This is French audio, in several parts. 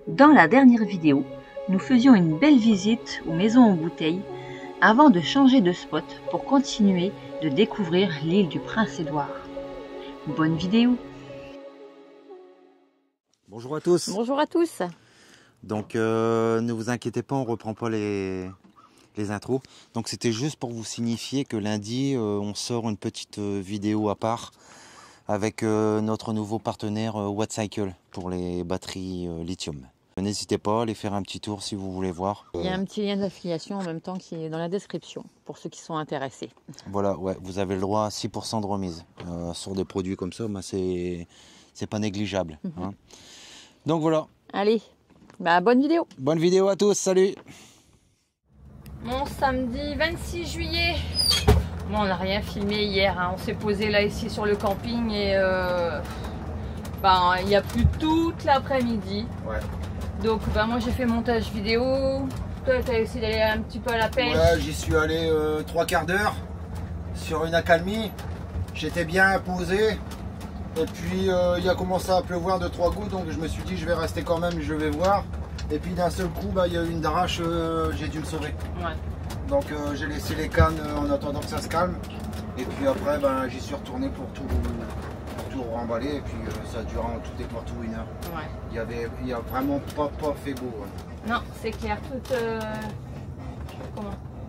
Dans la dernière vidéo, nous faisions une belle visite aux maisons en bouteilles avant de changer de spot pour continuer de découvrir l'île du Prince-Édouard. Bonne vidéo! Bonjour à tous. Bonjour à tous. Donc ne vous inquiétez pas, on reprend pas les intros. Donc c'était juste pour vous signifier que lundi on sort une petite vidéo à part avec notre nouveau partenaire Wattcycle pour les batteries lithium. N'hésitez pas à aller faire un petit tour si vous voulez voir. Il y a un petit lien d'affiliation en même temps qui est dans la description pour ceux qui sont intéressés. Voilà, ouais, vous avez le droit à 6% de remise sur des produits comme ça, bah, c'est pas négligeable. Hein. Donc voilà. Allez, bah bonne vidéo. Bonne vidéo à tous, salut. Bon, samedi 26 juillet. Bon, on n'a rien filmé hier, hein. On s'est posé là ici sur le camping et il y a plu toute l'après-midi. Ouais. Donc moi j'ai fait montage vidéo. Toi tu as essayé d'aller un petit peu à la pêche. Ouais, j'y suis allé 3 quarts d'heure sur une accalmie. J'étais bien posé. Et puis il a commencé à pleuvoir de 3 gouttes, donc je me suis dit je vais rester quand même, je vais voir. Et puis d'un seul coup, il y a eu une d'arrache, j'ai dû me sauver. Ouais. Donc j'ai laissé les cannes en attendant que ça se calme. Et puis après, j'y suis retourné pour tout remballer. Et puis ça a duré en tout et pour tout 1 heure. Ouais. Il y a vraiment pas fait beau. Ouais. Non, c'est clair.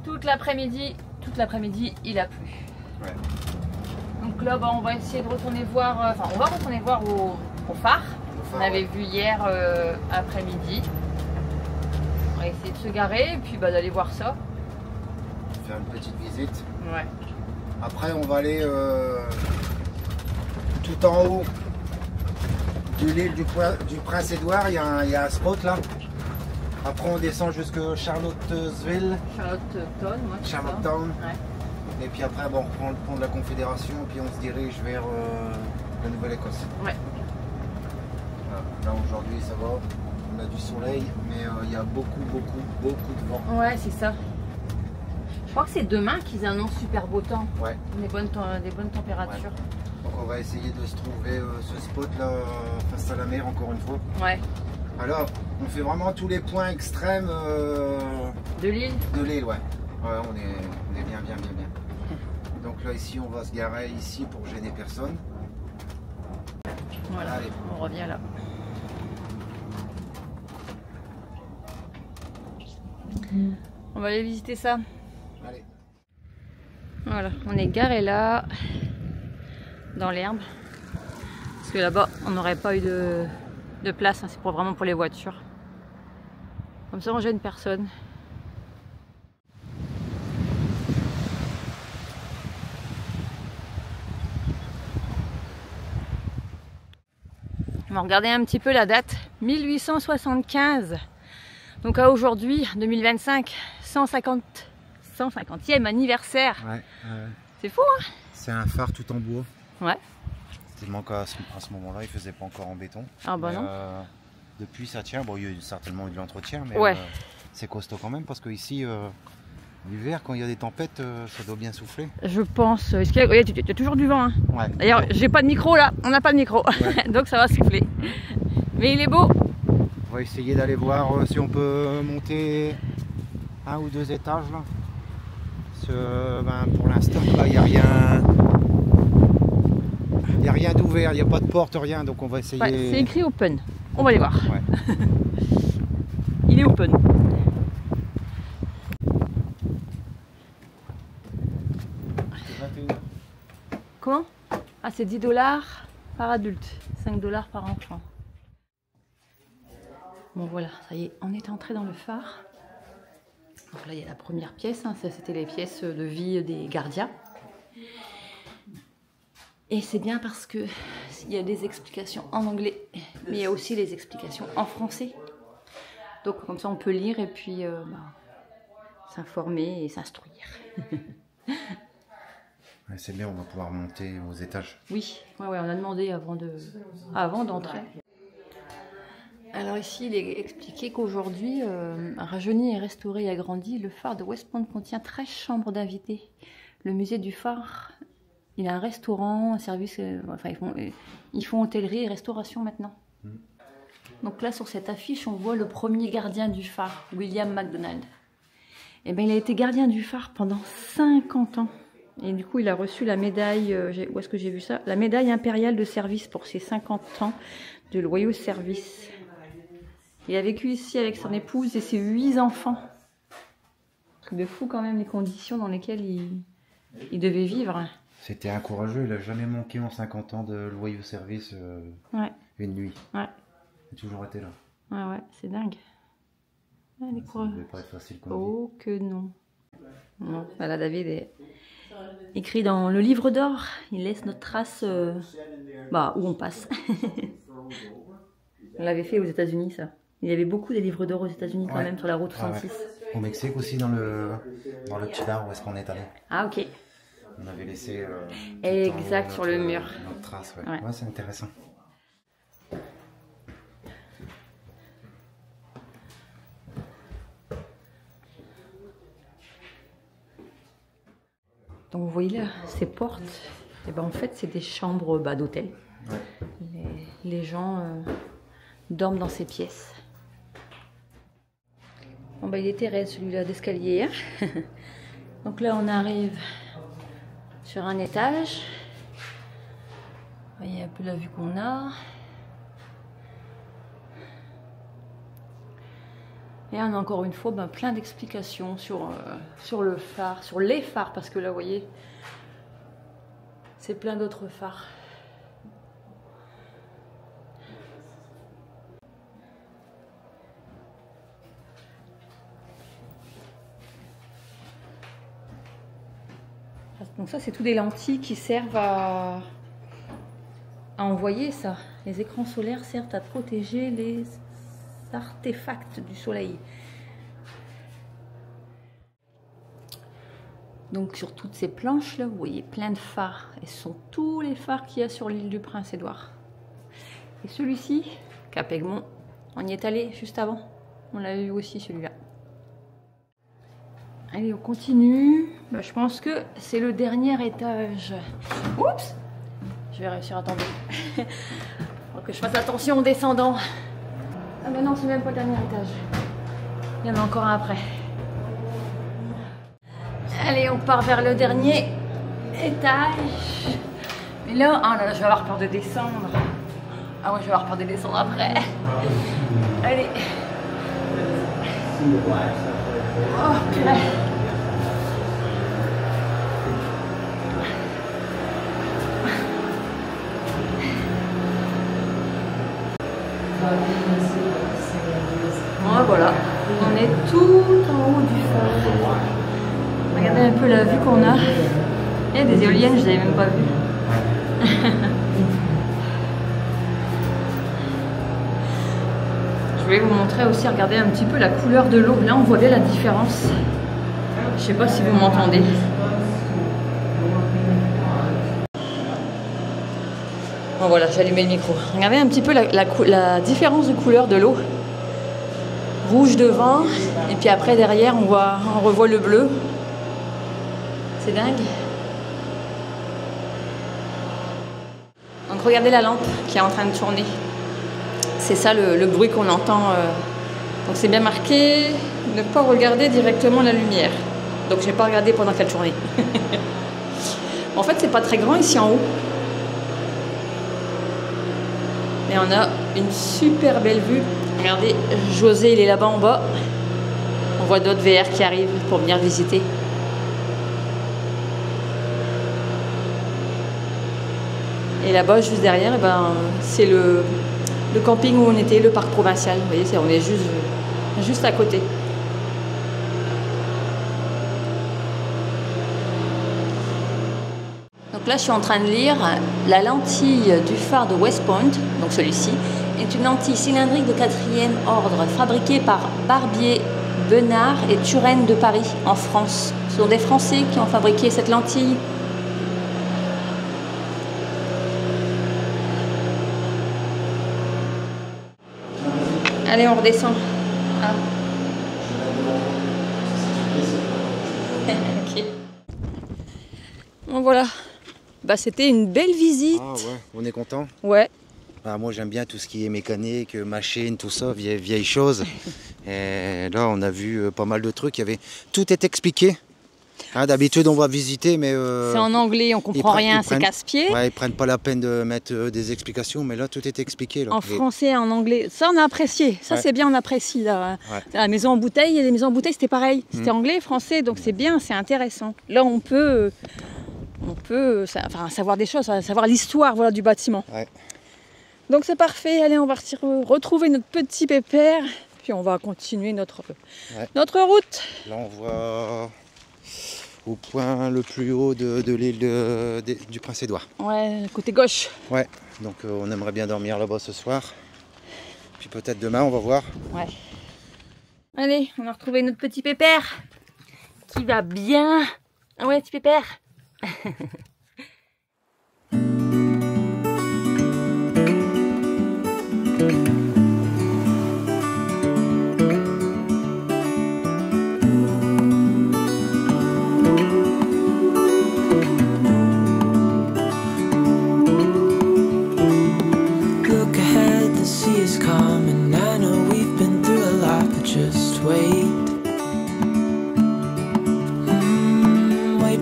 Toute l'après-midi, il a plu. Ouais. Donc là, on va essayer de retourner voir. On va retourner voir au phare. On avait vu hier après-midi. On va essayer de se garer et puis d'aller voir ça. Faire une petite visite. Ouais. Après, on va aller tout en haut de l'île du Prince-Édouard. Il y a un spot là. Après, on descend jusque Charlottesville. Charlottetown. Ouais. Et puis après, on reprend le pont de la Confédération et puis on se dirige vers la Nouvelle-Écosse. Ouais. Là aujourd'hui ça va, on a du soleil, mais il y a beaucoup de vent. Ouais, c'est ça. Je crois que c'est demain qu'ils annoncent super beau temps. Ouais. Des bonnes températures. Ouais. Donc on va essayer de se trouver ce spot là face à la mer encore une fois. Ouais. Alors on fait vraiment tous les points extrêmes de l'île. De l'île, ouais. Ouais, on est bien. Donc là ici on va se garer ici pour gêner personne. Voilà, allez. On revient là. On va aller visiter ça. Allez. Voilà, on est garé là, dans l'herbe. Parce que là-bas, on n'aurait pas eu de place, hein. C'est vraiment pour les voitures. Comme ça, on gêne personne. On va regarder un petit peu la date. 1875. Donc à aujourd'hui, 2025, 150e anniversaire. Ouais. C'est fou, hein? C'est un phare tout en bois. Ouais. Tellement qu'à ce moment-là, il faisait pas encore en béton. Ah bah non. Depuis ça tient. Bon, il y a certainement eu de l'entretien, mais ouais. C'est costaud quand même parce que ici, l'hiver, quand il y a des tempêtes, ça doit bien souffler. Je pense. Il y a toujours du vent. Hein. Ouais. D'ailleurs, j'ai pas de micro là. On n'a pas de micro, ouais. Donc ça va souffler. Mais il est beau. On va essayer d'aller voir si on peut monter 1 ou 2 étages là. Pour l'instant, il n'y a rien. Il n'y a rien d'ouvert, il n'y a pas de porte, rien. Donc on va essayer. Ouais, c'est écrit open. On va aller voir. Ouais. Il est open. Comment? Ah, c'est 10 $ par adulte, 5 $ par enfant. Bon voilà, ça y est, on est entré dans le phare. Donc là, il y a la première pièce, hein. Ça c'était les pièces de vie des gardiens. Et c'est bien parce que il y a des explications en anglais, mais il y a aussi les explications en français. Donc comme ça, on peut lire et puis s'informer et s'instruire. Ouais, c'est bien, on va pouvoir monter aux étages. Oui, ouais, on a demandé avant d'entrer. Alors ici, il est expliqué qu'aujourd'hui, rajeuni et restauré et agrandi, le phare de West Point contient 13 chambres d'invités. Le musée du phare, il a un restaurant, un service, ils font hôtellerie et restauration maintenant. Donc là, sur cette affiche, on voit le premier gardien du phare, William McDonald. Et bien, il a été gardien du phare pendant 50 ans. Et du coup, il a reçu la médaille, où est-ce que j'ai vu ça? La médaille impériale de service pour ses 50 ans de loyaux service. Il a vécu ici avec son épouse et ses 8 enfants. Truc de fou quand même, les conditions dans lesquelles il devait vivre. C'était un courageux, il n'a jamais manqué en 50 ans de loyaux service une nuit. Ouais. Il a toujours été là. Ouais, c'est dingue. Ouais, les ça ne devait pas être facile comme oh vie. Que non. Non, voilà, David est écrit dans le livre d'or. Il laisse notre trace où on passe. On l'avait fait aux États-Unis, ça. Il y avait beaucoup des livres d'or aux États-Unis quand même sur la route 66. Au Mexique aussi, dans le petit bar où est-ce qu'on est allé. Ah, ok. On avait laissé exact sur le mur. Notre trace, ouais, c'est intéressant. Donc vous voyez là, ces portes, et ben en fait c'est des chambres d'hôtel. Ouais. Les gens dorment dans ces pièces. Bon il était raide celui-là d'escalier. Donc là on arrive sur un étage. Vous voyez un peu la vue qu'on a. Et on a encore une fois plein d'explications sur le phare, sur les phares, parce que là, vous voyez, c'est plein d'autres phares. Donc ça, c'est tout des lentilles qui servent à envoyer ça. Les écrans solaires servent à protéger les artefacts du soleil. Donc sur toutes ces planches là, vous voyez plein de phares. Et ce sont tous les phares qu'il y a sur l'île du Prince-Édouard. Et celui-ci, Cap Egmont, on y est allé juste avant. On l'a vu aussi celui-là. Allez, on continue. Je pense que c'est le dernier étage. Oups! Je vais réussir à tomber. Faut que je fasse attention en descendant. Ah mais non, c'est même pas le dernier étage. Il y en a encore un après. Allez, on part vers le dernier étage. Mais là, oh là, je vais avoir peur de descendre. Ah ouais, je vais avoir peur de descendre après. Allez. Oh, purée. Voilà, on est tout en haut du phare. Regardez un peu la vue qu'on a. Il y a des éoliennes, je ne les avais même pas vues. Je vais vous montrer aussi, regardez un petit peu la couleur de l'eau. Là, on voit bien la différence. Je ne sais pas si vous m'entendez. Bon voilà, j'ai allumé le micro. Regardez un petit peu la différence de couleur de l'eau. Rouge devant, et puis après derrière on revoit le bleu. C'est dingue. Donc regardez la lampe qui est en train de tourner. C'est ça le bruit qu'on entend. Donc c'est bien marqué, ne pas regarder directement la lumière. Donc je n'ai pas regardé pendant qu'elle tournait. En fait c'est pas très grand ici en haut. Mais on a une super belle vue. Regardez, José il est là-bas en bas. On voit d'autres VR qui arrivent pour venir visiter. Et là-bas, juste derrière, c'est le camping où on était, le parc provincial. Vous voyez, on est juste à côté. Donc là, je suis en train de lire la lentille du phare de West Point, donc celui-ci, est une lentille cylindrique de 4e ordre, fabriquée par Barbier, Benard et Turenne de Paris, en France. Ce sont des Français qui ont fabriqué cette lentille. Allez, on redescend. Ah. Ok. Bon, voilà. C'était une belle visite. Ah ouais, on est content. Ouais. Bah, moi j'aime bien tout ce qui est mécanique, machine, tout ça, vieilles choses. Et là on a vu pas mal de trucs, tout est expliqué. Hein, d'habitude on va visiter mais... c'est en anglais, on comprend rien, c'est casse-pied. Ouais, ils prennent pas la peine de mettre des explications, mais là tout est expliqué. Là. En français, en anglais, ça on a apprécié, ça c'est bien, on apprécie. Là. Ouais. La maison en bouteille, et les maisons en bouteille c'était pareil, c'était anglais, français, donc c'est bien, c'est intéressant. Là on peut savoir des choses, savoir l'histoire voilà, du bâtiment. Ouais. Donc c'est parfait, allez on va retrouver notre petit pépère, puis on va continuer notre route. Là on voit au point le plus haut de l'île du Prince-Édouard. Ouais, côté gauche. Ouais, donc on aimerait bien dormir là-bas ce soir. Puis peut-être demain, on va voir. Ouais. Allez, on a retrouvé notre petit pépère qui va bien. Ah ouais, petit pépère.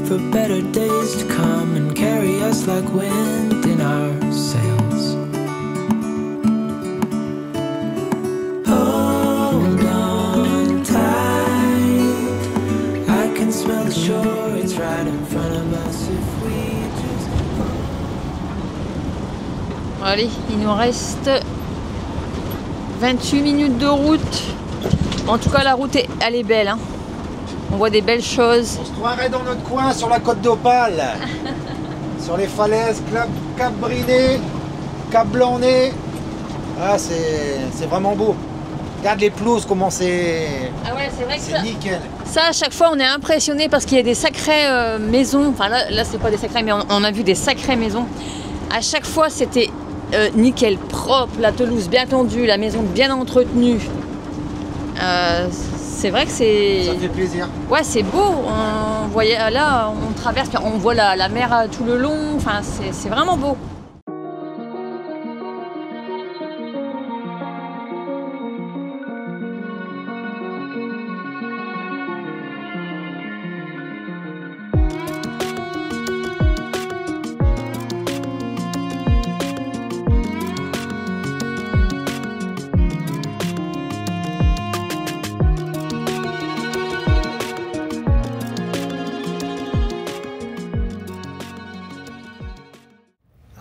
For better days to come and carry us like wind in our sails. Hold on tight, I can smell the shore, it's right in front of us if we just... Allez, il nous reste 28 minutes de route. En tout cas, la route, elle est belle. Hein. On voit des belles choses. On se croirait dans notre coin sur la côte d'Opale. Sur les falaises, Cap Briné, Cap Blanc-Nez. Ah, c'est vraiment beau. Regarde les pelouses, comment c'est... Ah ouais, c'est vrai que c'est nickel. Ça, à chaque fois, on est impressionné parce qu'il y a des sacrées maisons. Enfin, là c'est pas des sacrées, mais on a vu des sacrées maisons. À chaque fois, c'était nickel, propre, la pelouse bien tendue, la maison bien entretenue. C'est vrai que c'est... Ça fait plaisir. Ouais, c'est beau. On voyait, là, on traverse, on voit la mer tout le long. Enfin, c'est vraiment beau.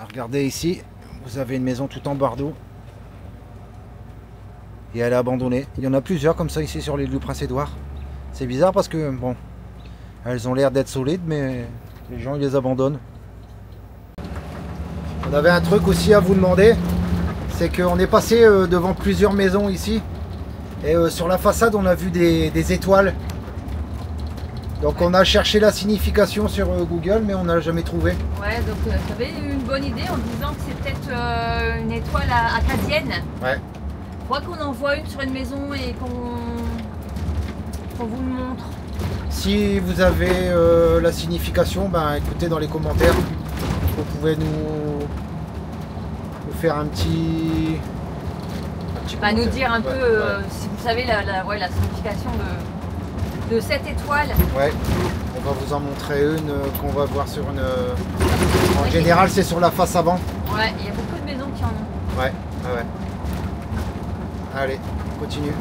Regardez ici, vous avez une maison tout en barre d'eau. Et elle est abandonnée. Il y en a plusieurs comme ça ici sur l'île du Prince-Édouard. C'est bizarre parce que, bon, elles ont l'air d'être solides, mais les gens ils les abandonnent. On avait un truc aussi à vous demander. C'est qu'on est passé devant plusieurs maisons ici. Et sur la façade, on a vu des étoiles. Donc on a cherché la signification sur Google, mais on n'a jamais trouvé. Ouais, donc tu avais eu une bonne idée en disant que c'est peut-être une étoile acadienne. Ouais. Je crois qu'on en voit une sur une maison et qu'on vous le montre. Si vous avez la signification, ben, écoutez dans les commentaires. Vous pouvez nous faire un petit nous dire un peu si vous savez la signification de cette étoile. Ouais, on va vous en montrer une qu'on va voir sur une... En général, c'est sur la face avant. Ouais, il y a beaucoup de maisons qui en ont. Ouais, ouais. Allez, on continue.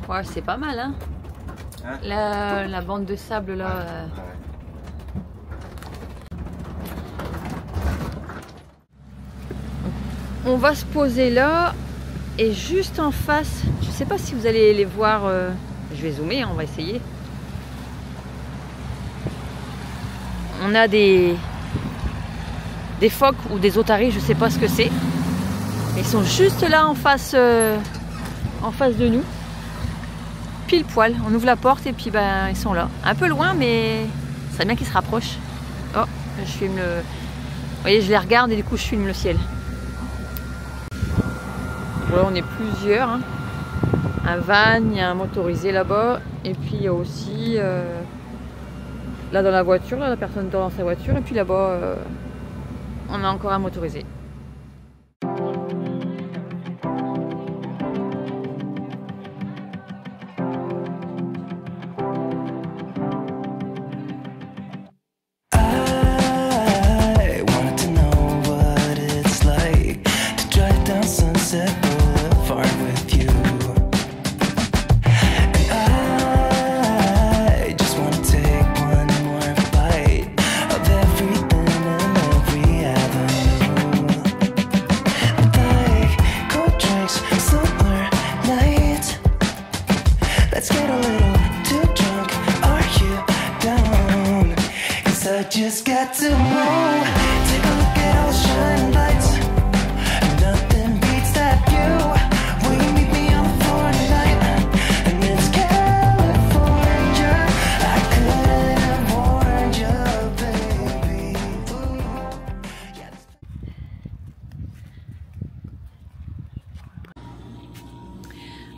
Ouais, c'est pas mal, hein, la bande de sable, là. On va se poser là. Et juste en face, je sais pas si vous allez les voir. Je vais zoomer, hein, on va essayer. On a des phoques ou des otaries, je sais pas ce que c'est. Ils sont juste là en face de nous. Pile poil, on ouvre la porte et puis ben ils sont là. Un peu loin mais c'est bien qu'ils se rapprochent. Oh, je filme le... Vous voyez, je les regarde et du coup je filme le ciel. Voilà, on est plusieurs. Hein. Un van, il y a un motorisé là-bas. Et puis il y a aussi là dans la voiture, là, la personne dort dans sa voiture. Et puis là-bas, on a encore un motorisé. Just got to move. Take a look at all the shining lights. Nothing beats that view. Will you meet me on the floor tonight? And it's California. I couldn't have warned you, baby.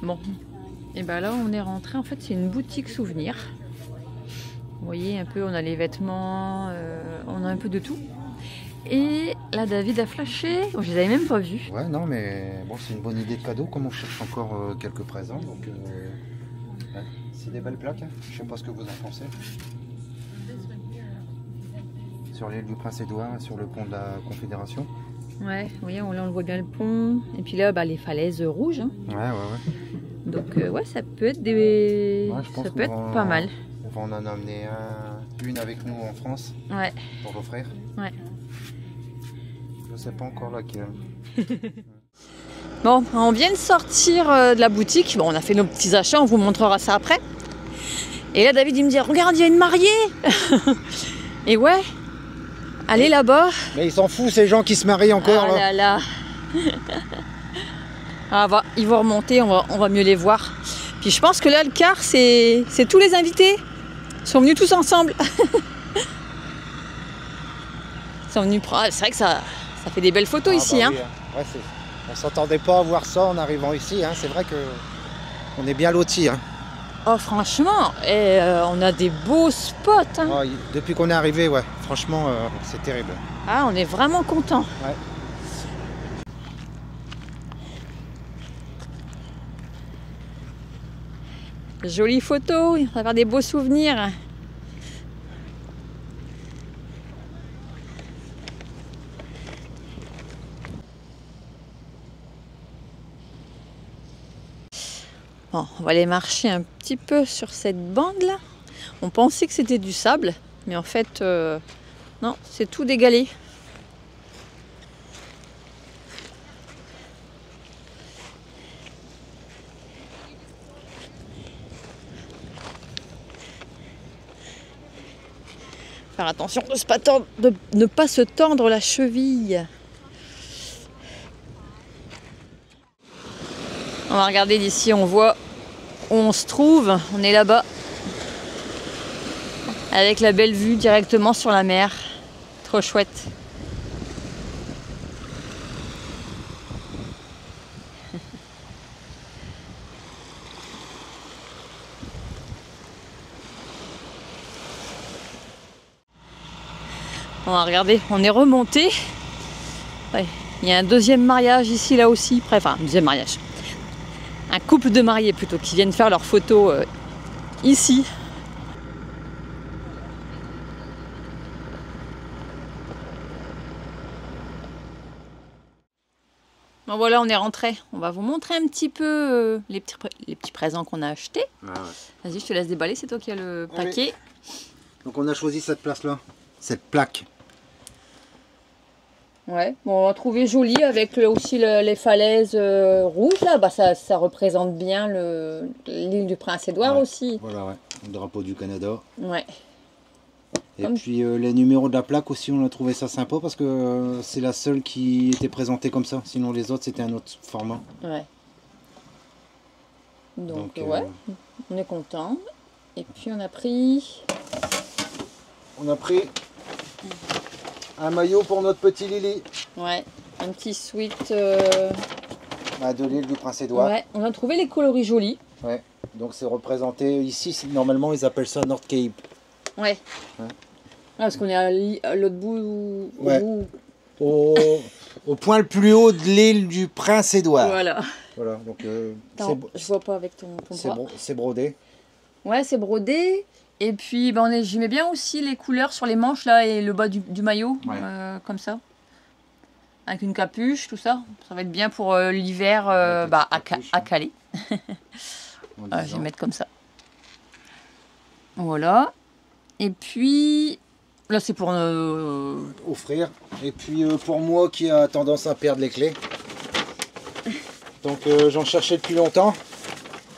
Bon, et ben là on est rentré. En fait, c'est une boutique souvenir. Vous voyez un peu, on a les vêtements, on a un peu de tout. Et là, David a flashé. Oh, je les avais même pas vus. Ouais, non, mais bon, c'est une bonne idée de cadeau. Comme on cherche encore quelques présents, donc ouais, c'est des belles plaques. Hein. Je sais pas ce que vous en pensez. Sur l'île du Prince-Édouard, sur le pont de la Confédération. Ouais, vous voyez, là on voit bien le pont. Et puis là, bah, les falaises rouges. Hein. Ouais. Donc ouais, ça peut être des, ouais, ça peut être pas mal. On va en emmener une avec nous en France, ouais, pour l'offrir. Ouais. Je sais pas encore laquelle. Bon, on vient de sortir de la boutique. Bon, on a fait nos petits achats, on vous montrera ça après. Et là, David, il me dit, regarde, il y a une mariée. Et ouais, allez là-bas. Mais ils s'en foutent, ces gens qui se marient encore. Ah là. Ah, ils vont remonter, on va mieux les voir. Puis je pense que là, le quart, c'est tous les invités. Ils sont venus tous ensemble. Ils sont venus... C'est vrai que ça fait des belles photos ici. Bah, oui, hein. Ouais, on s'attendait pas à voir ça en arrivant ici. Hein. C'est vrai qu'on est bien lotis. Hein. Oh, franchement, on a des beaux spots. Hein. Oh, depuis qu'on est arrivé, ouais, franchement, c'est terrible. Ah, on est vraiment contents. Ouais. Jolie photo, on va faire des beaux souvenirs. Bon, on va aller marcher un petit peu sur cette bande là. On pensait que c'était du sable, mais en fait, non, c'est tout dégalé. Faire attention de ne pas se tendre la cheville. On va regarder d'ici, on voit où on se trouve. On est là-bas. Avec la belle vue directement sur la mer. Trop chouette. On va regarder, on est remonté. Ouais, il y a un deuxième mariage ici, là aussi. Enfin, un deuxième mariage. Un couple de mariés plutôt, qui viennent faire leurs photos ici. Bon voilà, on est rentré. On va vous montrer un petit peu les petits présents qu'on a achetés. Ah ouais. Vas-y, je te laisse déballer, c'est toi qui as le paquet. Donc on a choisi cette place-là, cette plaque. Ouais, bon, on a trouvé joli avec aussi les falaises rouges là. Bah, ça représente bien l'île du Prince-Édouard Ouais. aussi. Voilà, ouais. Le drapeau du Canada. Ouais. Et puis les numéros de la plaque aussi, on a trouvé ça sympa parce que c'est la seule qui était présentée comme ça. Sinon les autres c'était un autre format. Ouais. Donc ouais, on est content. Et puis on a pris un maillot pour notre petit Lily. ouais, un petit sweat. De l'île du Prince-Édouard. Ouais, on a trouvé les coloris jolis. Ouais. Donc c'est représenté ici, normalement ils appellent ça North Cape. Ouais. Ouais. Ah, parce qu'on est à l'autre bout. Ouais. Au point le plus haut de l'île du Prince-Édouard. Voilà. Voilà, donc Attends, je vois pas avec ton bras. c'est brodé. Ouais, c'est brodé. Et puis j'aimais bien aussi les couleurs sur les manches là et le bas du maillot, Ouais. comme ça. Avec une capuche, tout ça. Ça va être bien pour l'hiver à Calais. Je vais mettre comme ça. Voilà. Et puis là c'est pour offrir. Et puis pour moi qui a tendance à perdre les clés. Donc j'en cherchais depuis longtemps.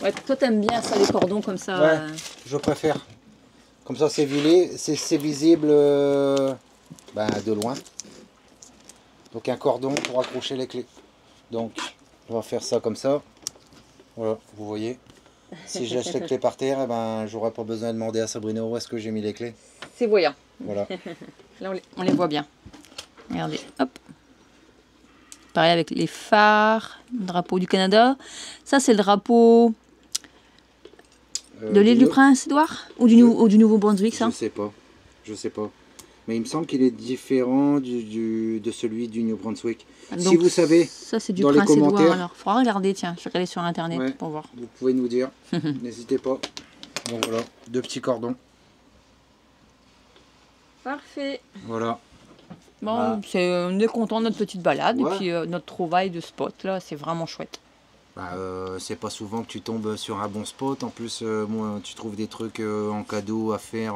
Ouais, toi t'aimes bien ça, les cordons comme ça. Ouais, je préfère. Comme ça c'est visible de loin. Donc un cordon pour accrocher les clés. Donc on va faire ça comme ça. Voilà, vous voyez. Si je laisse les clés par terre, j'aurai pas besoin de demander à Sabrina où est-ce que j'ai mis les clés. C'est voyant. Voilà. Là on les voit bien. Regardez, hop. Pareil avec les phares, le drapeau du Canada. Ça c'est le drapeau de l'île du Prince-Édouard ou du Nouveau-Brunswick, ça? Je sais pas. Mais il me semble qu'il est différent de celui du New Brunswick. Donc, si vous savez, ça c'est du dans les Prince-Édouard. commentaires, Alors, faudra regarder, tiens, je vais regarder sur internet ouais, pour voir. vous pouvez nous dire, n'hésitez pas. Donc voilà, 2 petits cordons. Parfait. Voilà. Bon, Voilà. on est content de notre petite balade Ouais. et puis notre trouvaille de spot là, c'est vraiment chouette. C'est pas souvent que tu tombes sur un bon spot. En plus, moi, tu trouves des trucs en cadeau à faire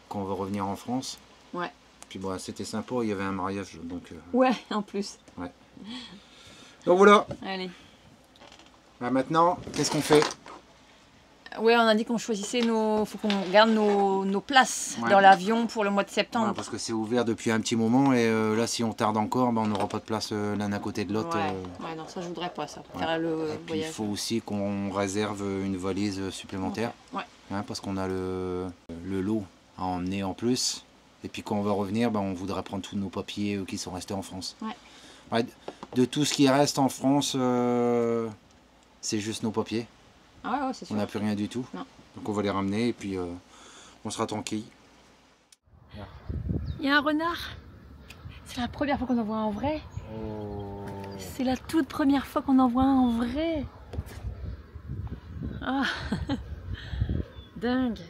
quand on va revenir en France. Ouais. Puis c'était sympa, il y avait un mariage. Donc, Ouais, en plus. ouais. Donc voilà. Allez. Maintenant, qu'est-ce qu'on fait? Ouais, on a dit qu'on choisissait faut qu'on garde nos places Ouais. dans l'avion pour le mois de septembre. Ouais, parce que c'est ouvert depuis un petit moment et là si on tarde encore, on n'aura pas de place l'un à côté de l'autre. Ouais, non, ça je voudrais pas ça. Ouais. Faire le Et puis il voyage. faut aussi qu'on réserve une valise supplémentaire, Ouais. parce qu'on a le lot à emmener en plus. Et puis quand on va revenir, on voudrait prendre tous nos papiers qui sont restés en France. Ouais. Ouais, de tout ce qui reste en France, c'est juste nos papiers. Ah ouais, c'est sûr. On n'a plus rien du tout. Non. Donc on va les ramener et puis on sera tranquille. Il y a un renard. C'est la première fois qu'on en voit un en vrai. Oh. C'est la toute première fois qu'on en voit un en vrai. Ah, dingue.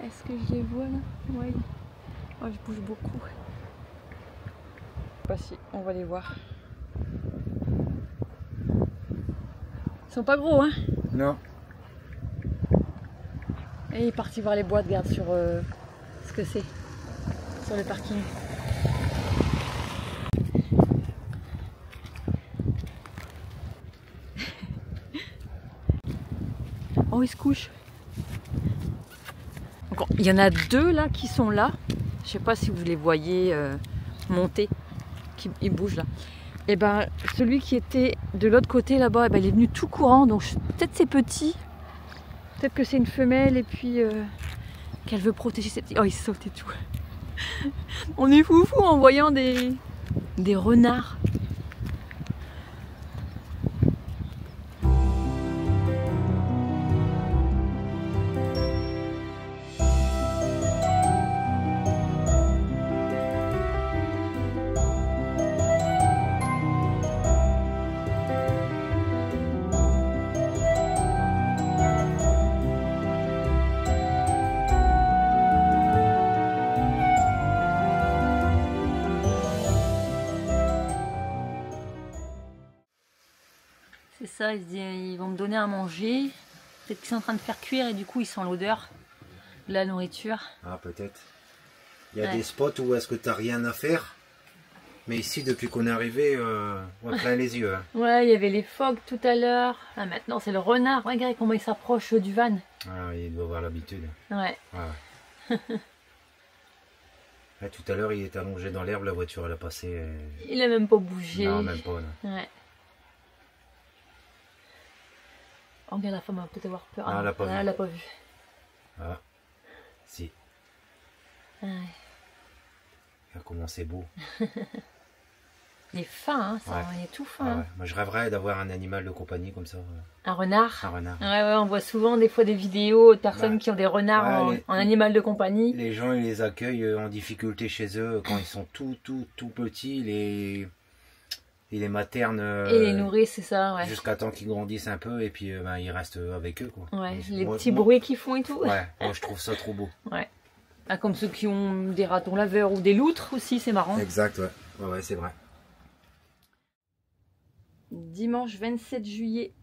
Est-ce que je les vois là? Oui. Oh, je bouge beaucoup. Bah si, on va les voir. Ils sont pas gros, hein? Non. Et il est parti voir les boîtes, regarde sur ce que c'est. Sur le parking. Oh, il se couche. Donc, il y en a 2 là qui sont là. Je sais pas si vous les voyez monter. Ils bougent là. Et ben celui qui était de l'autre côté là-bas, il est venu tout courant. Donc peut-être c'est petit. Peut-être que c'est une femelle et puis qu'elle veut protéger cette... Oh, il saute et tout. On est foufou en voyant des renards. C'est ça, il se dit ils vont me donner à manger. Peut-être qu'ils sont en train de faire cuire et du coup ils sentent l'odeur de la nourriture. Ah peut-être. Il y a des spots où est-ce que tu n'as rien à faire. Mais ici, depuis qu'on est arrivé, on a plein les yeux. Hein. Ouais, il y avait les phoques tout à l'heure. Ah, maintenant, c'est le renard. Regarde comment il s'approche du van. Ah, il doit avoir l'habitude. Ouais. Ouais. Ouais, tout à l'heure, il est allongé dans l'herbe, la voiture, elle a passé. Il a même pas bougé. Non, même pas. Non. Ouais. Oh, regarde, la femme va peut-être avoir peur. Ah, elle l'a pas vu. vu. Ah, si. Ouais. Regarde comment c'est beau. Il est fin, hein, ça, ouais. Il est tout fin. Ah, hein. ouais. Moi, je rêverais d'avoir un animal de compagnie comme ça. Un renard. Un renard. Ouais, on voit souvent des fois des vidéos de personnes Ouais. qui ont des renards en animal de compagnie. Les gens, ils les accueillent en difficulté chez eux quand ils sont tout petits. Ils les maternent. Et les nourrissent, c'est ça, ouais. Jusqu'à temps qu'ils grandissent un peu et puis ils restent avec eux, quoi. Ouais, Et les petits bruits qu'ils font et tout. Ouais, moi je trouve ça trop beau. Ouais. Ah, comme ceux qui ont des ratons laveurs ou des loutres aussi, c'est marrant. Exact, ouais. Ouais, c'est vrai. Dimanche 27 juillet.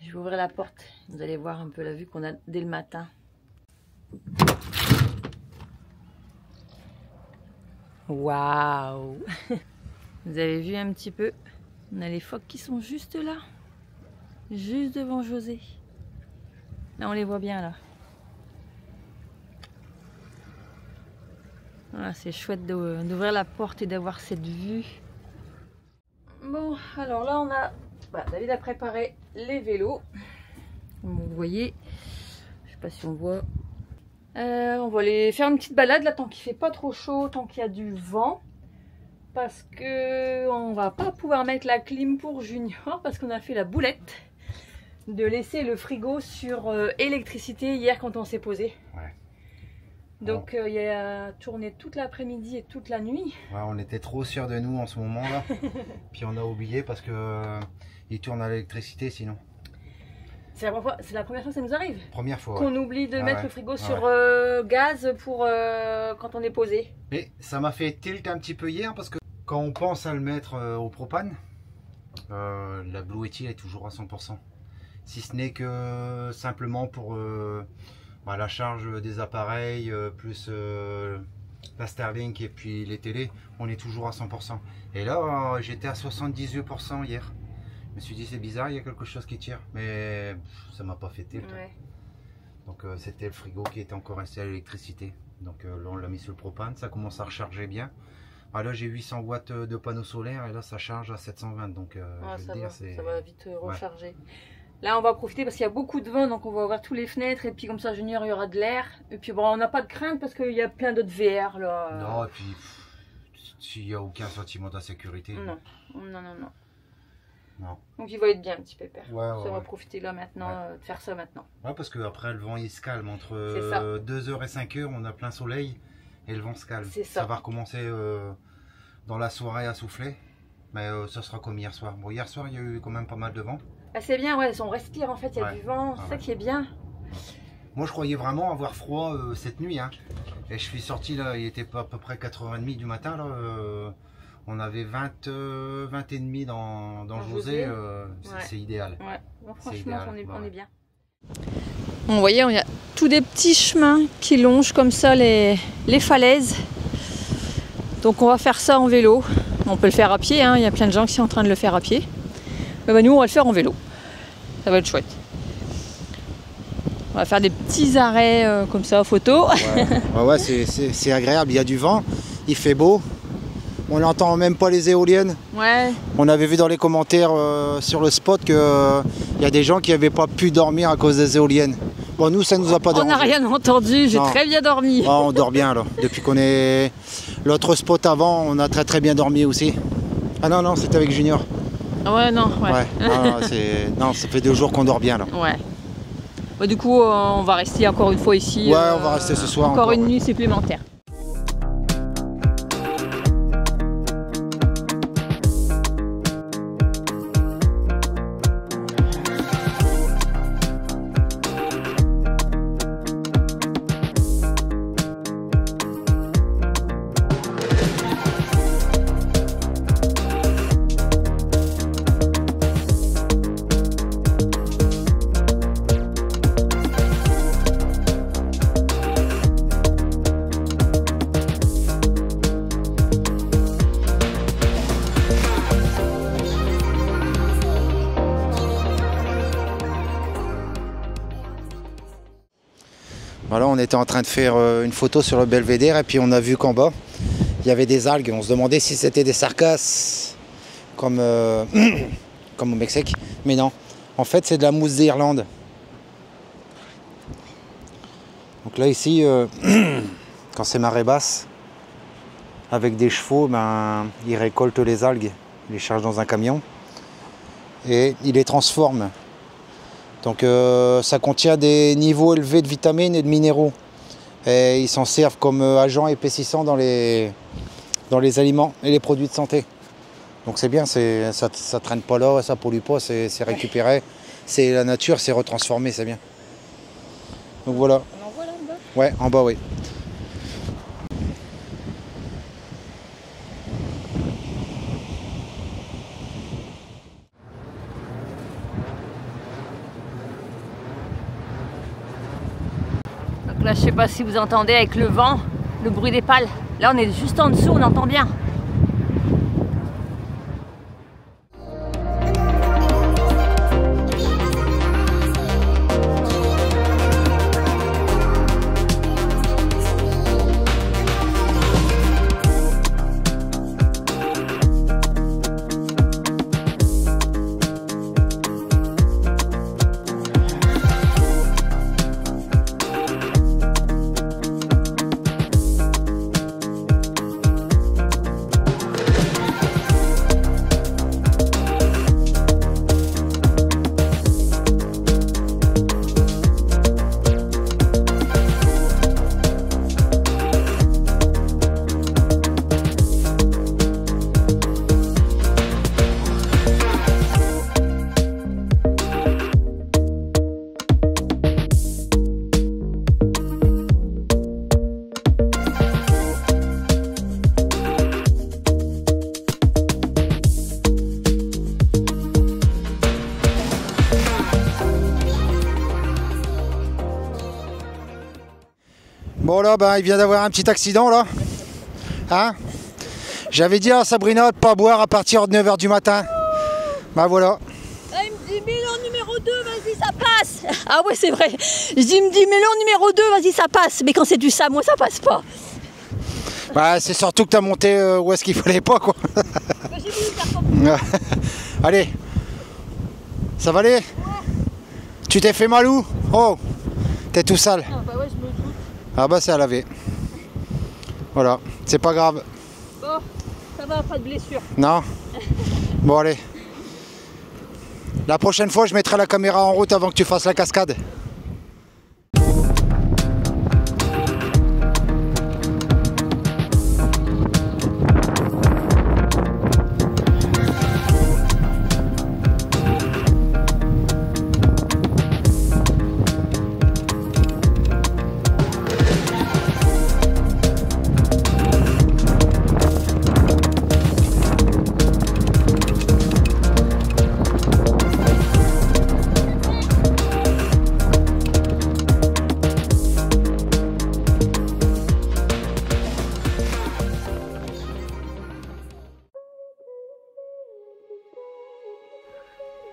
Je vais ouvrir la porte. Vous allez voir un peu la vue qu'on a dès le matin. Waouh! Vous avez vu un petit peu? On a les phoques qui sont juste là. Juste devant José. Là, on les voit bien, là. Voilà, c'est chouette d'ouvrir la porte et d'avoir cette vue. Bon, alors là, on a... David a préparé les vélos. Comme vous voyez. Je sais pas si on voit. On va aller faire une petite balade, là, tant qu'il fait pas trop chaud, tant qu'il y a du vent. Parce que on va pas pouvoir mettre la clim pour Junior, parce qu'on a fait la boulette de laisser le frigo sur électricité hier quand on s'est posé. Ouais. Donc il a tourné toute l'après-midi et toute la nuit. Ouais, on était trop sûrs de nous en ce moment là. Puis on a oublié parce que il tourne à l'électricité sinon. C'est la première fois que ça nous arrive. Première fois. Qu'on Ouais. oublie de mettre le frigo sur ouais. gaz pour quand on est posé. Et ça m'a fait tilt un petit peu hier parce que quand on pense à le mettre au propane, la Blue Yeti est toujours à 100%. Si ce n'est que simplement pour la charge des appareils, plus la Starlink et puis les télés, on est toujours à 100%. Et là, j'étais à 78% hier. Je me suis dit c'est bizarre, il y a quelque chose qui tire. Mais ça m'a pas fait tilt. Ouais. Donc c'était le frigo qui était encore resté à l'électricité. Donc là on l'a mis sur le propane, ça commence à recharger bien. Ah, là j'ai 800 watts de panneaux solaires et là ça charge à 720. Donc ça va vite recharger. Ouais. Là on va profiter parce qu'il y a beaucoup de vent, donc on va ouvrir toutes les fenêtres et puis comme ça Junior il y aura de l'air. Et puis bon, on n'a pas de crainte parce qu'il y a plein d'autres VR là. Non, et puis s'il n'y a aucun sentiment d'insécurité. Non. Non. Donc il va être bien un petit pépère. Ouais, ça va profiter là maintenant, de faire ça maintenant. Ouais, parce qu'après le vent il se calme. Entre 2h et 5h on a plein soleil et le vent se calme. Ça va recommencer dans la soirée à souffler. Mais ça sera comme hier soir. Bon, hier soir il y a eu quand même pas mal de vent. Ah, c'est bien, ouais, on respire en fait, il y a du vent, c'est ça qui est bien. Moi je croyais vraiment avoir froid cette nuit. Hein. Et je suis sorti là, il était à peu près 4h30 du matin. Là, on avait 20 et demi dans José, c'est idéal. Ouais, bon, franchement idéal. On est bien. Vous voyez, il y a tous des petits chemins qui longent comme ça les falaises. Donc on va faire ça en vélo. On peut le faire à pied, hein. Il y a plein de gens qui sont en train de le faire à pied. Mais bah, nous on va le faire en vélo. Ça va être chouette. On va faire des petits arrêts comme ça, photo. Ouais, c'est agréable, il y a du vent, il fait beau. On n'entend même pas les éoliennes. Ouais. On avait vu dans les commentaires sur le spot qu'il y a des gens qui n'avaient pas pu dormir à cause des éoliennes. Bon, nous, ça ne nous a pas dérangé. On n'a rien entendu, j'ai très bien dormi. Ah, on dort bien là. Depuis qu'on est l'autre spot avant, on a très bien dormi aussi. Ah non, c'était avec Junior. Ouais, non, ouais. Non, ça fait 2 jours qu'on dort bien là. Ouais. Bah, du coup, on va rester encore une fois ici. Ouais, on va rester ce soir. Encore une nuit supplémentaire. Voilà, on était en train de faire une photo sur le belvédère et puis on a vu qu'en bas, il y avait des algues. On se demandait si c'était des sargasses, comme, comme au Mexique. Mais non, en fait c'est de la mousse d'Irlande. Donc là ici, quand c'est marée basse, avec des chevaux, ben, ils récoltent les algues, ils les chargent dans un camion et ils les transforment. Donc ça contient des niveaux élevés de vitamines et de minéraux. Et ils s'en servent comme agents épaississants dans les aliments et les produits de santé. Donc c'est bien, ça traîne pas là, ça pollue pas, c'est récupéré. C'est la nature, c'est retransformé, c'est bien. Donc voilà. On en voit là en bas? Ouais, en bas, oui. Donc là, je sais pas si vous entendez avec le vent, le bruit des pales. Là, on est juste en dessous, on entend bien. Bon là, ben, il vient d'avoir un petit accident là. Hein? J'avais dit à Sabrina de ne pas boire à partir de 9 h du matin. Ben voilà. Ah, il me dit Mélan numéro 2, vas-y ça passe. Ah ouais c'est vrai. Il me dit Mélan numéro 2, vas-y ça passe. Mais quand c'est du ça, moi ça passe pas. Bah, c'est surtout que tu as monté où est-ce qu'il fallait pas quoi. Bah, j'ai voulu faire comme Allez. Ça va aller? Ouais. Tu t'es fait mal où? Oh, t'es tout sale. Ah bah ouais, je me doute. Ah bah c'est à laver. Voilà, c'est pas grave. Bon, ça va, pas de blessure. Non? Bon allez. La prochaine fois je mettrai la caméra en route avant que tu fasses la cascade.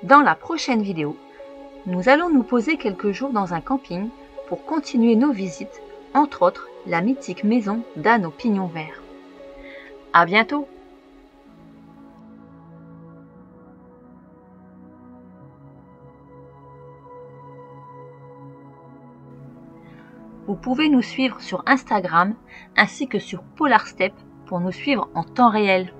Dans la prochaine vidéo, nous allons nous poser quelques jours dans un camping pour continuer nos visites, entre autres la mythique maison d'Anne aux pignons verts. À bientôt! Vous pouvez nous suivre sur Instagram ainsi que sur Polarstep pour nous suivre en temps réel.